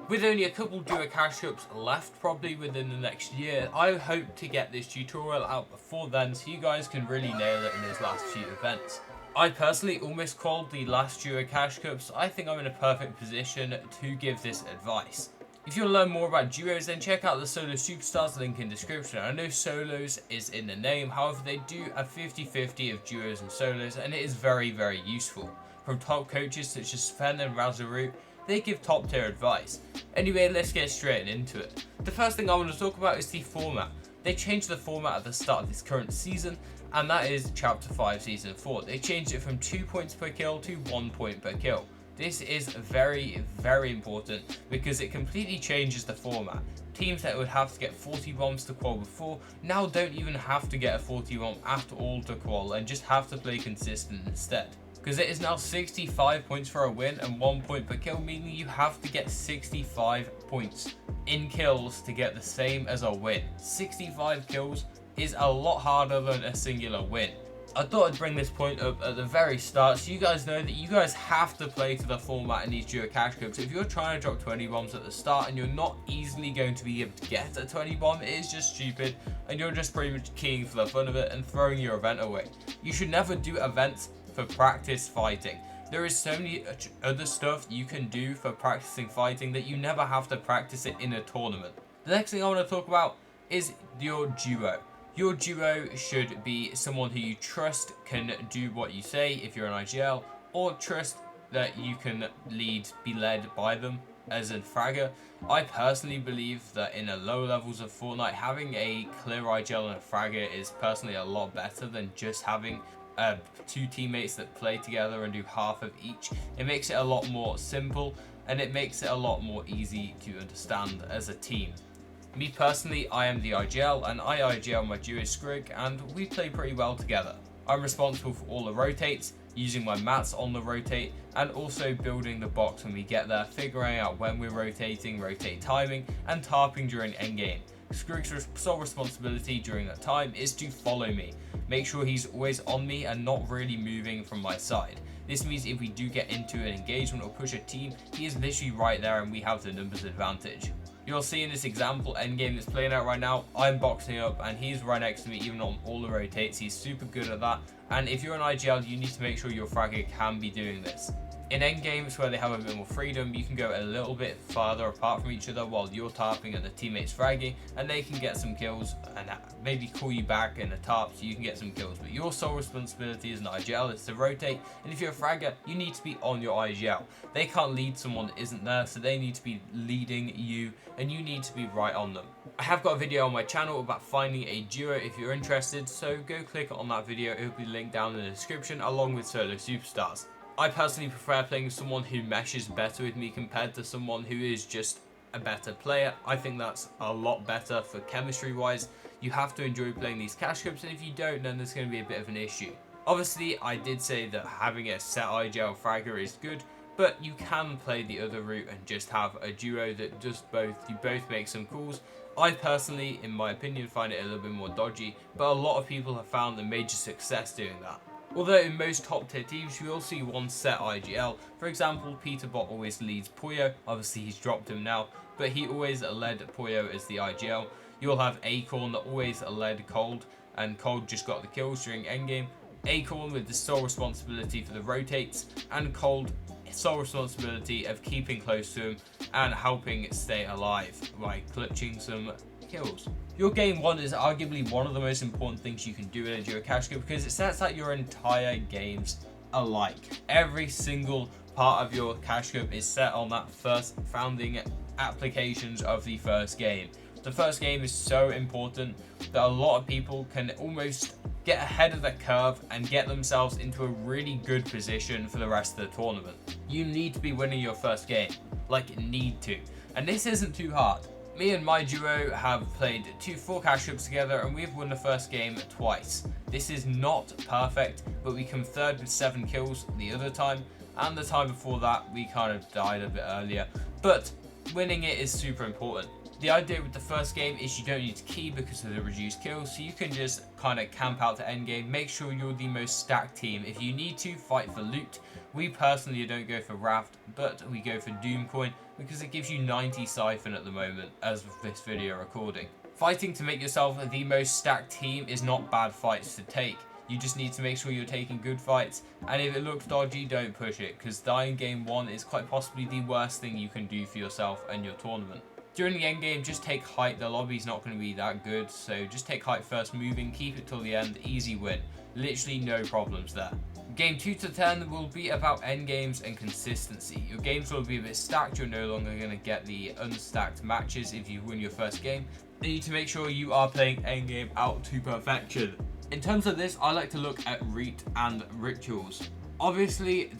With only a couple duo cash cups left probably within the next year, I hope to get this tutorial out before then so you guys can really nail it in those last few events. I personally almost called the last duo cash cups. I think I'm in a perfect position to give this advice. If you want to learn more about duos, then check out the Solo Superstars link in description. I know solos is in the name, however they do a 50-50 of duos and solos, and it is very, very useful. From top coaches such as Sven and Razaroo, they give top tier advice. Anyway, let's get straight into it. The first thing I want to talk about is the format. They changed the format at the start of this current season, and that is Chapter 5 Season 4. They changed it from 2 points per kill to 1 point per kill. This is very, very important because it completely changes the format. Teams that would have to get 40 bombs to qual before now don't even have to get a 40 bomb at all to qual and just have to play consistent instead. Because it is now 65 points for a win and 1 point per kill, meaning you have to get 65 points in kills to get the same as a win. 65 kills is a lot harder than a singular win. I thought I'd bring this point up at the very start so you guys know that you guys have to play to the format in these duo cash cups. If you're trying to drop 20 bombs at the start and you're not easily going to be able to get a 20 bomb, it is just stupid and you're just pretty much keying for the fun of it and throwing your event away. You should never do events for practice fighting. There is so many other stuff you can do for practicing fighting that you never have to practice it in a tournament. The next thing I want to talk about is your duo. Your duo should be someone who you trust can do what you say if you're an IGL, or trust that you can be led by them as a fragger. I personally believe that in the lower levels of Fortnite, having a clear IGL and a fragger is personally a lot better than just having two teammates that play together and do half of each. It makes it a lot more simple and it makes it a lot more easy to understand as a team. Me personally, I am the IGL and I IGL my duo Skrig and we play pretty well together. I'm responsible for all the rotates, using my mats on the rotate, and also building the box when we get there, figuring out when we're rotating, rotate timing, and tarping during endgame. Skrig's sole responsibility during that time is to follow me. Make sure he's always on me and not really moving from my side. This means if we do get into an engagement or push a team, he is literally right there and we have the numbers advantage. You'll see in this example endgame that's playing out right now, I'm boxing up and he's right next to me even on all the rotates. He's super good at that, and if you're an IGL you need to make sure your fragger can be doing this. In endgames where they have a bit more freedom, you can go a little bit farther apart from each other while you're tarping and the teammate's fragging, and they can get some kills and maybe call you back in a tarp so you can get some kills. But your sole responsibility as an IGL is to rotate, and if you're a fragger, you need to be on your IGL. They can't lead someone that isn't there, so they need to be leading you, and you need to be right on them. I have got a video on my channel about finding a duo if you're interested, so go click on that video. It will be linked down in the description along with Solo Superstars. I personally prefer playing with someone who meshes better with me compared to someone who is just a better player. I think that's a lot better for chemistry wise. You have to enjoy playing these cash cups, and if you don't, then there's going to be a bit of an issue. Obviously, I did say that having a set IGL fragger is good, but you can play the other route and just have a duo that does both. You both make some calls. I personally, in my opinion, find it a little bit more dodgy, but a lot of people have found the major success doing that. Although in most top tier teams you will see one set IGL. For example, Peterbot always leads Puyo. Obviously he's dropped him now, but he always led Puyo as the IGL. You'll have Acorn that always led Cold, and Cold just got the kills during endgame. Acorn with the sole responsibility for the rotates, and Cold sole responsibility of keeping close to him and helping stay alive by clutching some kills. Your game one is arguably one of the most important things you can do in a duo cash cup because it sets out your entire games alike. Every single part of your cash cup is set on that first founding applications of the first game. The first game is so important that a lot of people can almost get ahead of the curve and get themselves into a really good position for the rest of the tournament. You need to be winning your first game, like need to, and this isn't too hard. Me and my duo have played 2 full cash cups together and we've won the first game twice. This is not perfect, but we come third with 7 kills the other time, and the time before that we kind of died a bit earlier, but winning it is super important. The idea with the first game is you don't need to key because of the reduced kills, so you can just kind of camp out to endgame, make sure you're the most stacked team. If you need to, fight for loot. We personally don't go for Raft, but we go for Doomcoin because it gives you 90 siphon at the moment as of this video recording. Fighting to make yourself the most stacked team is not bad fights to take. You just need to make sure you're taking good fights, and if it looks dodgy, don't push it, because dying game 1 is quite possibly the worst thing you can do for yourself and your tournament. During the end game, just take height. The lobby's not going to be that good, so just take height first moving, keep it till the end, easy win. Literally no problems there. Game 2 to 10 will be about end games and consistency. Your games will be a bit stacked, you're no longer going to get the unstacked matches if you win your first game. You need to make sure you are playing end game out to perfection. In terms of this, I like to look at Reet and Rituals. Obviously,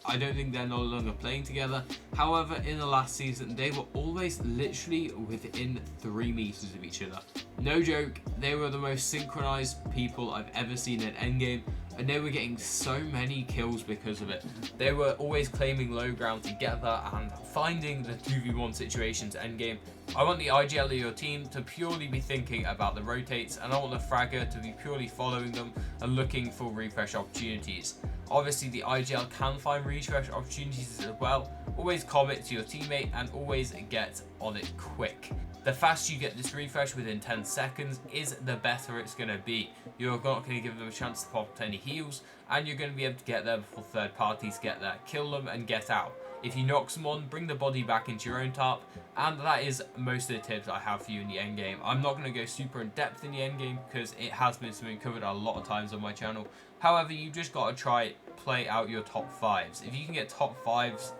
I don't think they're no longer playing together. However, in the last season, they were always literally within 3 meters of each other. No joke, they were the most synchronized people I've ever seen in endgame, and they were getting so many kills because of it. They were always claiming low ground together and finding the 2v1 situations endgame. I want the IGL of your team to purely be thinking about the rotates, and I want the fragger to be purely following them and looking for refresh opportunities. Obviously, the IGL can find refresh opportunities as well. Always commit to your teammate and always get on it quick. The faster you get this refresh within 10 seconds is the better it's going to be. You're not going to give them a chance to pop any heals, and you're going to be able to get there before third parties get there. Kill them and get out. If you knock someone, bring the body back into your own tarp, and that is most of the tips I have for you in the end game. I'm not going to go super in depth in the end game because it has been something covered a lot of times on my channel. However, you just got to try play out your top 5s. If you can get top 5s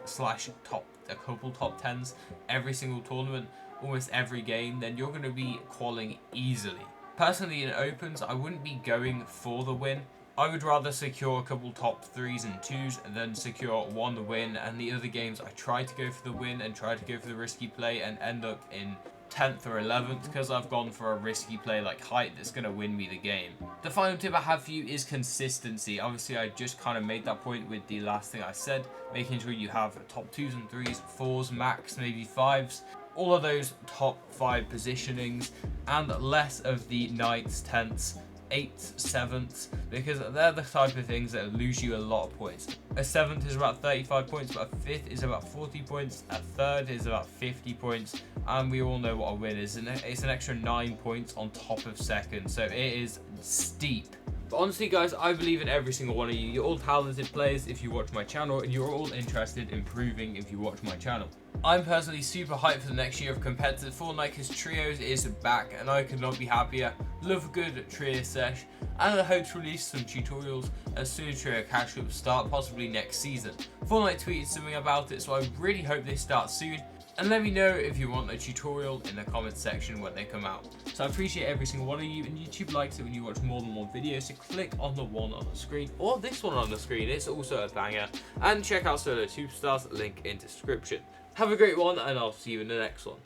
/ a couple top 10s every single tournament, almost every game, then you're going to be qualing easily. Personally, in opens, I wouldn't be going for the win. I would rather secure a couple top 3s and 2s than secure one win, and the other games I try to go for the win and try to go for the risky play and end up in 10th or 11th because I've gone for a risky play like height that's going to win me the game. The final tip I have for you is consistency. Obviously, I just kind of made that point with the last thing I said, making sure you have top 2s and 3s, 4s, max, maybe 5s. All of those top 5 positionings and less of the 9ths, 10ths, 8th, 7th, because they're the type of things that lose you a lot of points. A 7th is about 35 points, but a 5th is about 40 points, a 3rd is about 50 points, and we all know what a win is. It's an extra 9 points on top of 2nd, so it is steep. But honestly, guys, I believe in every single one of you. You're all talented players if you watch my channel, and you're all interested in improving if you watch my channel. I'm personally super hyped for the next year of competitive Fortnite because Trios is back, and I could not be happier. Love a good trio sesh, and I hope to release some tutorials as soon as trio catch-ups start, possibly next season. Fortnite tweeted something about it, so I really hope they start soon. And let me know if you want a tutorial in the comments section when they come out. So I appreciate every single one of you, and YouTube likes it when you watch more than one video, so click on the one on the screen, or this one on the screen, it's also a banger. And check out Solo Superstars, link in description. Have a great one, and I'll see you in the next one.